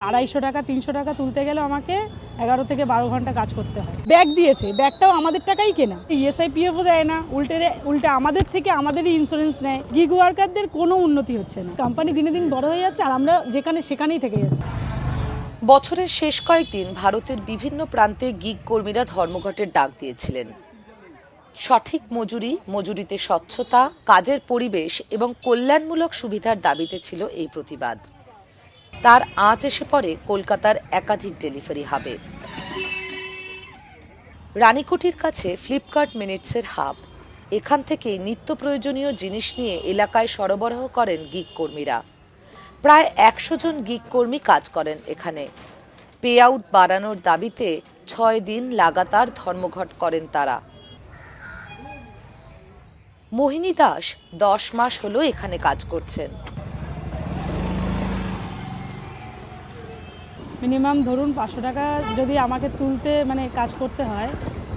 250 টাকা 300 টাকা তুলতে গেলে আমাকে 11 থেকে 12 ঘন্টা কাজ করতে হয়। ব্যাগ দিয়েছে, ব্যাগটাও আমাদের টাকাই কেনা। ইএসআই পিএফও দেয় না, উল্টে আমাদের থেকে আমাদেরই ইন্স্যুরেন্স নেয়। গিগ ওয়ার্কারদের কোনো উন্নতি হচ্ছে না। কোম্পানি দিনে দিন বড় হয়ে যাচ্ছে আর আমরা সেখানেই থেকে যাচ্ছি। বছরের শেষ কয়েকদিন ভারতের বিভিন্ন প্রান্তে গিগ কর্মীরা ধর্মঘটের ডাক দিয়েছিলেন। সঠিক মজুরিতে স্বচ্ছতা, কাজের পরিবেশ এবং কল্যাণমূলক সুবিধার দাবিতে ছিল এই প্রতিবাদ। তার আঁচ এসে পড়ে কলকাতার একাধিক ডেলিভারি হাবে। রানীকুঠির কাছে ফ্লিপকার্ট মিনিটসের হাব। এখান থেকে নিত্য প্রয়োজনীয় জিনিস নিয়ে এলাকায় সরবরাহ করেন গিগ কর্মীরা। প্রায় 100 জন গিগ কর্মী কাজ করেন এখানে। পে আউট বাড়ানোর দাবিতে 6 দিন লাগাতার ধর্মঘট করেন তারা। মোহিনী দাস 10 মাস হলো এখানে কাজ করছেন। মিনিমাম ধরুন 500 টাকা যদি আমাকে তুলতে কাজ করতে হয়,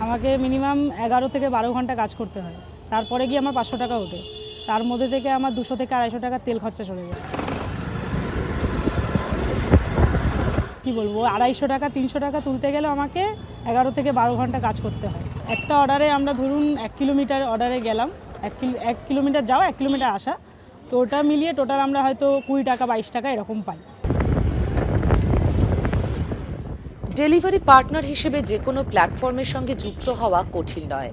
আমাকে মিনিমাম 11 থেকে 12 ঘন্টা কাজ করতে হয়। তারপরে গিয়ে আমার 500 টাকা ওঠে। তার মধ্যে থেকে আমার 200 থেকে 250 টাকা তেল খরচা চলে যায়। কি বলবো, 250 টাকা 300 টাকা তুলতে গেলে আমাকে 11 থেকে 12 ঘন্টা কাজ করতে হয়। একটা অর্ডারে আমরা ধরুন 1 কিলোমিটার অর্ডারে গেলাম, 1 কিলোমিটার যাওয়া 1 কিলোমিটার আসা, তো ওটা মিলিয়ে টোটাল আমরা হয়তো 20 টাকা 22 টাকা এরকম পাই। ডেলিভারি পার্টনার হিসেবে যে কোনো প্ল্যাটফর্মের সঙ্গে যুক্ত হওয়া কঠিন নয়।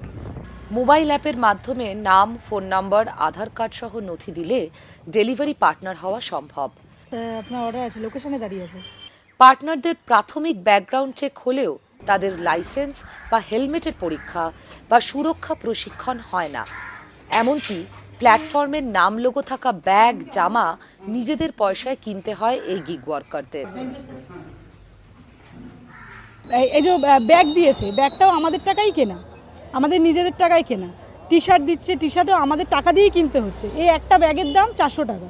মোবাইল অ্যাপের মাধ্যমে নাম, ফোন নম্বর, আধার কার্ড সহ নথি দিলে ডেলিভারি পার্টনার হওয়া সম্ভব। আপনার অর্ডার আছে, লোকেশনে দাঁড়িয়ে আছে। পার্টনারদের প্রাথমিক ব্যাকগ্রাউন্ড চেক হলেও তাদের লাইসেন্স বা হেলমেটের পরীক্ষা বা সুরক্ষা প্রশিক্ষণ হয় না। এমনকি প্ল্যাটফর্মের নাম লোগো থাকা ব্যাগ, জামা নিজেদের পয়সায় কিনতে হয় এই গিগ ওয়ার্কারদের। এই যে ব্যাগ দিয়েছে, ব্যাগটাও আমাদের টাকাই কেনা, আমাদের নিজেদের টাকায় কেনা। টি শার্ট দিচ্ছে, টি শার্টও আমাদের টাকা দিয়েই কিনতে হচ্ছে। এই একটা ব্যাগের দাম 400 টাকা।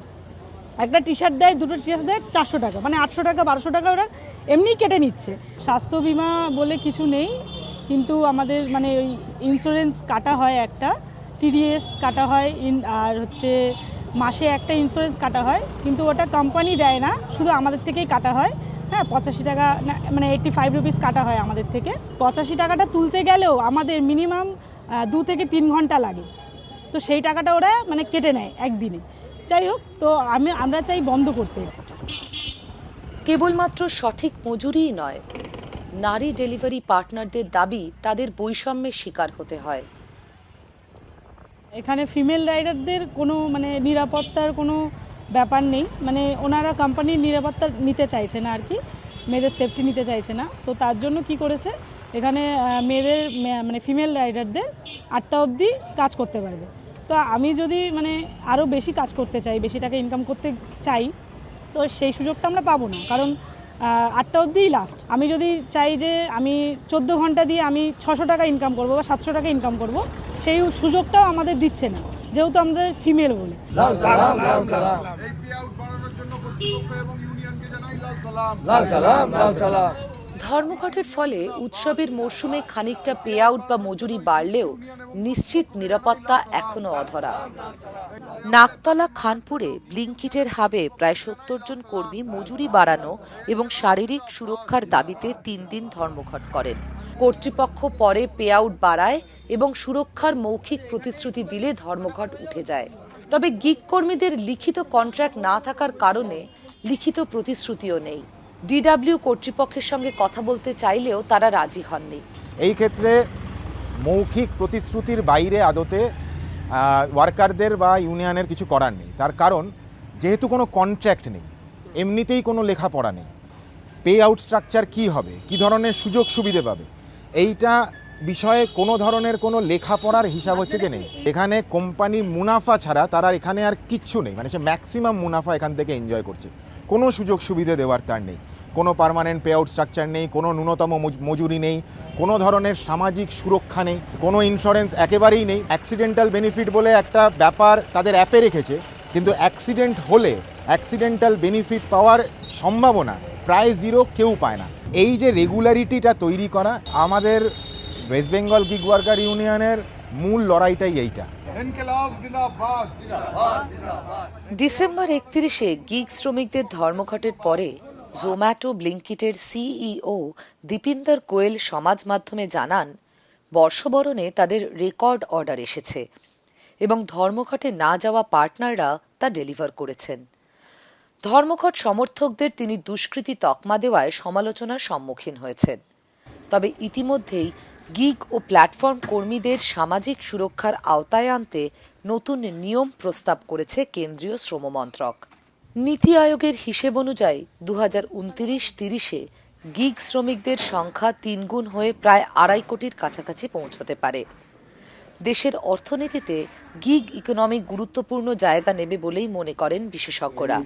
একটা টি শার্ট দেয়, দুটো টি শার্ট দেয় 400 টাকা, 800 টাকা 1200 টাকা ওরা এমনিই কেটে নিচ্ছে। স্বাস্থ্য বিমা বলে কিছু নেই, কিন্তু আমাদের ওই ইন্স্যুরেন্স কাটা হয়, একটা টিডিএস কাটা হয়, আর মাসে একটা ইন্স্যুরেন্স কাটা হয়, কিন্তু ওটা কোম্পানি দেয় না, শুধু আমাদের থেকেই কাটা হয়। হ্যাঁ, 85 টাকা 85 রুপিস কাটা হয় আমাদের থেকে। 85 টাকাটা তুলতে গেলেও আমাদের মিনিমাম 2 থেকে 3 ঘন্টা লাগে। তো সেই টাকাটা ওরা কেটে নেয় একদিনে। যাই হোক, তো আমরা চাই বন্ধ করতে। কেবলমাত্র সঠিক মজুরিই নয়, নারী ডেলিভারি পার্টনারদের দাবি তাদের বৈষম্যের শিকার হতে হয়। এখানে ফিমেল রাইডারদের কোনো নিরাপত্তার কোনো ব্যাপার নেই। ওনারা কোম্পানির নিরাপত্তা নিতে চাইছে না আর কি, মেয়েদের সেফটি নিতে চাইছে না। তো তার জন্য কি করেছে, এখানে মেয়েদের ফিমেল রাইডারদের 8টা অবধি কাজ করতে পারবে। তো আমি যদি আরও বেশি কাজ করতে চাই, বেশি টাকা ইনকাম করতে চাই, তো সেই সুযোগটা আমরা পাবো না, কারণ 8টা অবধিই লাস্ট। আমি যদি চাই যে আমি 14 ঘন্টা দিয়ে আমি 600 টাকা ইনকাম করবো বা 700 টাকা ইনকাম করব, সেই সুযোগটাও আমাদের দিচ্ছে না, যেহেতু আমাদের ফিমেল বলে। ধর্মঘটের ফলে উৎসবের মরশুমে খানিকটা পে আউট বা মজুরি বাড়লেও নিশ্চিত নিরাপত্তা এখনো অধরা। নাকতলা খানপুরে ব্লিঙ্কিটের হাবে প্রায় 70 জন কর্মী মজুরি বাড়ানো এবং শারীরিক সুরক্ষার দাবিতে 3 দিন ধর্মঘট করেন। কর্তৃপক্ষ পরে পে আউট বাড়ায় এবং সুরক্ষার মৌখিক প্রতিশ্রুতি দিলে ধর্মঘট উঠে যায়। তবে গিগ কর্মীদের লিখিত কন্ট্রাক্ট না থাকার কারণে লিখিত প্রতিশ্রুতিও নেই। ডিডব্লিউ কর্তৃপক্ষের সঙ্গে কথা বলতে চাইলেও তারা রাজি হননি। এই ক্ষেত্রে মৌখিক প্রতিশ্রুতির বাইরে আদতে ওয়ার্কারদের বা ইউনিয়নের কিছু করার নেই। তার কারণ, যেহেতু কোনো কন্ট্রাক্ট নেই, এমনিতেই কোনো লেখাপড়া নেই, পে আউট স্ট্রাকচার কী হবে, কী ধরনের সুযোগ সুবিধে পাবে, এইটা বিষয়ে কোনো ধরনের কোনো লেখাপড়ার হিসাব যে নেই। এখানে কোম্পানির মুনাফা ছাড়া তারা এখানে আর কিচ্ছু নেই, সে ম্যাক্সিমাম মুনাফা এখান থেকে এনজয় করছে। কোনো সুযোগ সুবিধে দেওয়ার তার নেই, কোনো পার্মানেন্ট পে আউট স্ট্রাকচার নেই, কোনো ন্যূনতম মজুরি নেই, কোনো ধরনের সামাজিক সুরক্ষা নেই, কোনো ইন্স্যুরেন্স একেবারেই নেই। অ্যাক্সিডেন্টাল বেনিফিট বলে একটা ব্যাপার তাদের অ্যাপে রেখেছে, কিন্তু অ্যাক্সিডেন্ট হলে অ্যাক্সিডেন্টাল বেনিফিট পাওয়ার সম্ভাবনা প্রায় জিরো, কেউ পায় না। এই যে রেগুলারিটিটা তৈরি করা, আমাদের ওয়েস্ট বেঙ্গল গিগ ওয়ার্কার ইউনিয়নের মূল লড়াইটাই এইটা। ডিসেম্বর 31-এ গিগ শ্রমিকদের ধর্মঘটের পরে জোম্যাটো ব্লিঙ্কিটের সিইও দীপিন্দর কোয়েল সমাজ মাধ্যমে জানান, বর্ষবরণে তাদের রেকর্ড অর্ডার এসেছে এবং ধর্মঘটে না যাওয়া পার্টনাররা তা ডেলিভার করেছেন। ধর্মঘট সমর্থকদের তিনি দুষ্কৃতী তকমা দেওয়ায় সমালোচনার সম্মুখীন হয়েছেন। তবে ইতিমধ্যেই গিগ ও প্ল্যাটফর্ম কর্মীদের সামাজিক সুরক্ষার আওতায় আনতে নতুন নিয়ম প্রস্তাব করেছে কেন্দ্রীয় শ্রম মন্ত্রক। নীতি আয়োগের হিসেব অনুযায়ী 2029-30-এ গিগ শ্রমিকদের সংখ্যা 3 গুণ হয়ে প্রায় 2.5 কোটির কাছাকাছি পৌঁছতে পারে। দেশের অর্থনীতিতে গিগ ইকোনমি গুরুত্বপূর্ণ জায়গা নেবে বলেই মনে করেন বিশেষজ্ঞরা।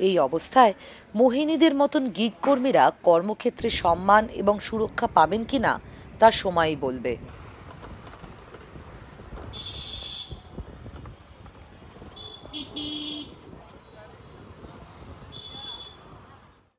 এই অবস্থায় মোহিনীদের মতন গিগ কর্মীরা কর্মক্ষেত্রে সম্মান এবং সুরক্ষা পাবেন কিনা তা সময়ই বলবে।